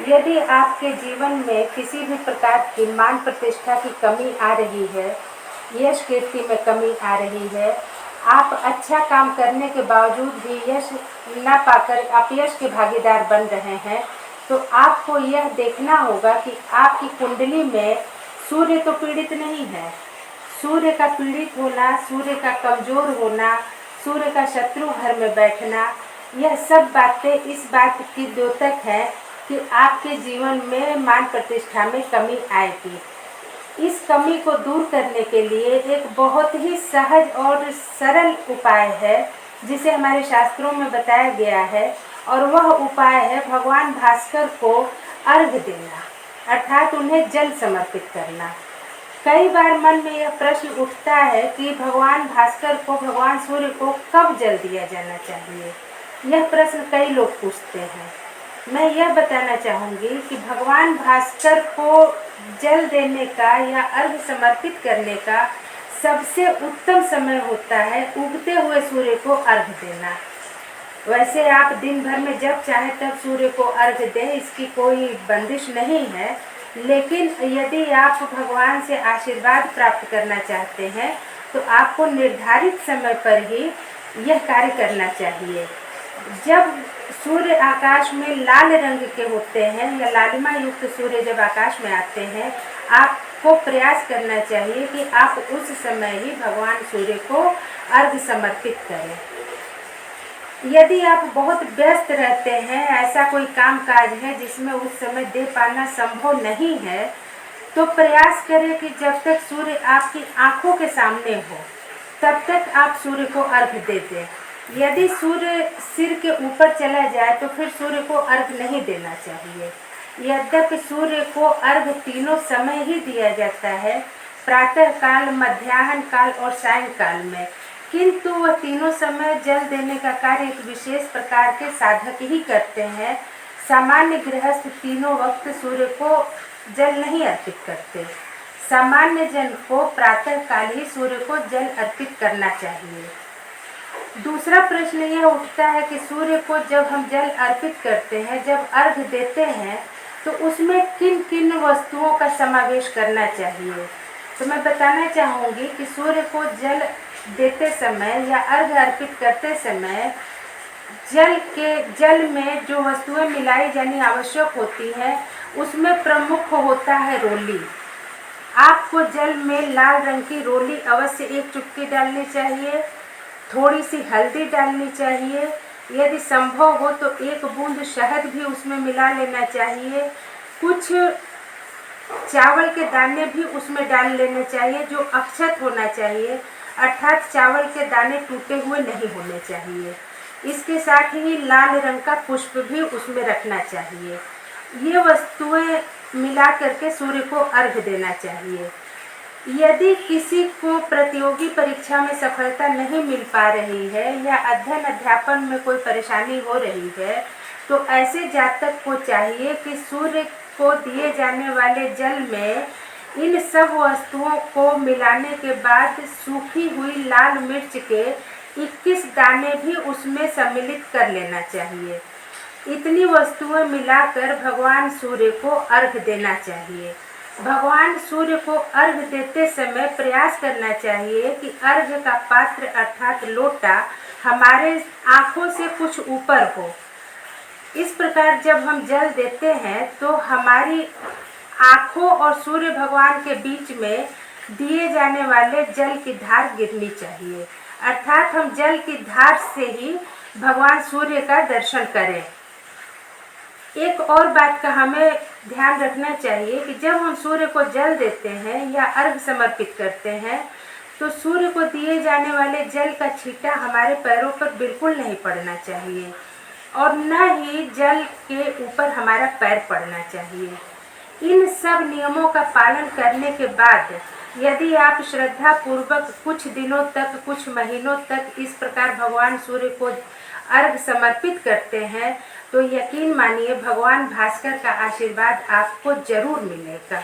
यदि आपके जीवन में किसी भी प्रकार की मान प्रतिष्ठा की कमी आ रही है, यश कीर्ति में कमी आ रही है, आप अच्छा काम करने के बावजूद भी यश न पाकर अपयश के भागीदार बन रहे हैं, तो आपको यह देखना होगा कि आपकी कुंडली में सूर्य तो पीड़ित नहीं है। सूर्य का पीड़ित होना, सूर्य का कमजोर होना, सूर्य का शत्रु घर में बैठना, यह सब बातें इस बात की द्योतक है कि आपके जीवन में मान प्रतिष्ठा में कमी आएगी। इस कमी को दूर करने के लिए एक बहुत ही सहज और सरल उपाय है जिसे हमारे शास्त्रों में बताया गया है, और वह उपाय है भगवान भास्कर को अर्घ्य देना, अर्थात उन्हें जल समर्पित करना। कई बार मन में यह प्रश्न उठता है कि भगवान भास्कर को, भगवान सूर्य को कब जल दिया जाना चाहिए। यह प्रश्न कई लोग पूछते हैं। मैं यह बताना चाहूँगी कि भगवान भास्कर को जल देने का या अर्घ्य समर्पित करने का सबसे उत्तम समय होता है उगते हुए सूर्य को अर्घ्य देना। वैसे आप दिन भर में जब चाहे तब सूर्य को अर्घ्य दें, इसकी कोई बंदिश नहीं है, लेकिन यदि आप भगवान से आशीर्वाद प्राप्त करना चाहते हैं तो आपको निर्धारित समय पर ही यह कार्य करना चाहिए। जब सूर्य आकाश में लाल रंग के होते हैं या लालिमा युक्त सूर्य जब आकाश में आते हैं, आपको प्रयास करना चाहिए कि आप उस समय ही भगवान सूर्य को अर्घ्य समर्पित करें। यदि आप बहुत व्यस्त रहते हैं, ऐसा कोई काम काज है जिसमें उस समय दे पाना संभव नहीं है, तो प्रयास करें कि जब तक सूर्य आपकी आंखों के सामने हो तब तक आप सूर्य को अर्घ्य दे दें। यदि सूर्य सिर के ऊपर चला जाए तो फिर सूर्य को अर्घ्य नहीं देना चाहिए। यद्यपि सूर्य को अर्घ्य तीनों समय ही दिया जाता है, प्रातः काल, मध्याह्न काल और सायंकाल में, किंतु वह तीनों समय जल देने का कार्य एक विशेष प्रकार के साधक ही करते हैं। सामान्य गृहस्थ तीनों वक्त सूर्य को जल नहीं अर्पित करते। सामान्य जन को प्रातः काल ही सूर्य को जल अर्पित करना चाहिए। दूसरा प्रश्न यह उठता है कि सूर्य को जब हम जल अर्पित करते हैं, जब अर्घ्य देते हैं, तो उसमें किन किन वस्तुओं का समावेश करना चाहिए। तो मैं बताना चाहूँगी कि सूर्य को जल देते समय या अर्घ्य अर्पित करते समय जल में जो वस्तुएं मिलाई जानी आवश्यक होती हैं, उसमें प्रमुख होता है रोली। आपको जल में लाल रंग की रोली अवश्य 1 चुटकी डालनी चाहिए। थोड़ी सी हल्दी डालनी चाहिए। यदि संभव हो तो 1 बूंद शहद भी उसमें मिला लेना चाहिए। कुछ चावल के दाने भी उसमें डाल लेने चाहिए जो अक्षत होना चाहिए, अर्थात चावल के दाने टूटे हुए नहीं होने चाहिए। इसके साथ ही लाल रंग का पुष्प भी उसमें रखना चाहिए। ये वस्तुएं मिला करके सूर्य को अर्घ्य देना चाहिए। यदि किसी को प्रतियोगी परीक्षा में सफलता नहीं मिल पा रही है या अध्ययन अध्यापन में कोई परेशानी हो रही है, तो ऐसे जातक को चाहिए कि सूर्य को दिए जाने वाले जल में इन सब वस्तुओं को मिलाने के बाद सूखी हुई लाल मिर्च के 21 दाने भी उसमें सम्मिलित कर लेना चाहिए। इतनी वस्तुएं मिलाकर भगवान सूर्य को अर्घ्य देना चाहिए। भगवान सूर्य को अर्घ्य देते समय प्रयास करना चाहिए कि अर्घ्य का पात्र अर्थात लोटा हमारे आँखों से कुछ ऊपर हो। इस प्रकार जब हम जल देते हैं तो हमारी आँखों और सूर्य भगवान के बीच में दिए जाने वाले जल की धार गिरनी चाहिए, अर्थात हम जल की धार से ही भगवान सूर्य का दर्शन करें। एक और बात का हमें ध्यान रखना चाहिए कि जब हम सूर्य को जल देते हैं या अर्घ्य समर्पित करते हैं, तो सूर्य को दिए जाने वाले जल का छींटा हमारे पैरों पर बिल्कुल नहीं पड़ना चाहिए और न ही जल के ऊपर हमारा पैर पड़ना चाहिए। इन सब नियमों का पालन करने के बाद यदि आप श्रद्धा पूर्वक कुछ दिनों तक, कुछ महीनों तक इस प्रकार भगवान सूर्य को अर्घ्य समर्पित करते हैं, तो यकीन मानिए भगवान भास्कर का आशीर्वाद आपको जरूर मिलेगा।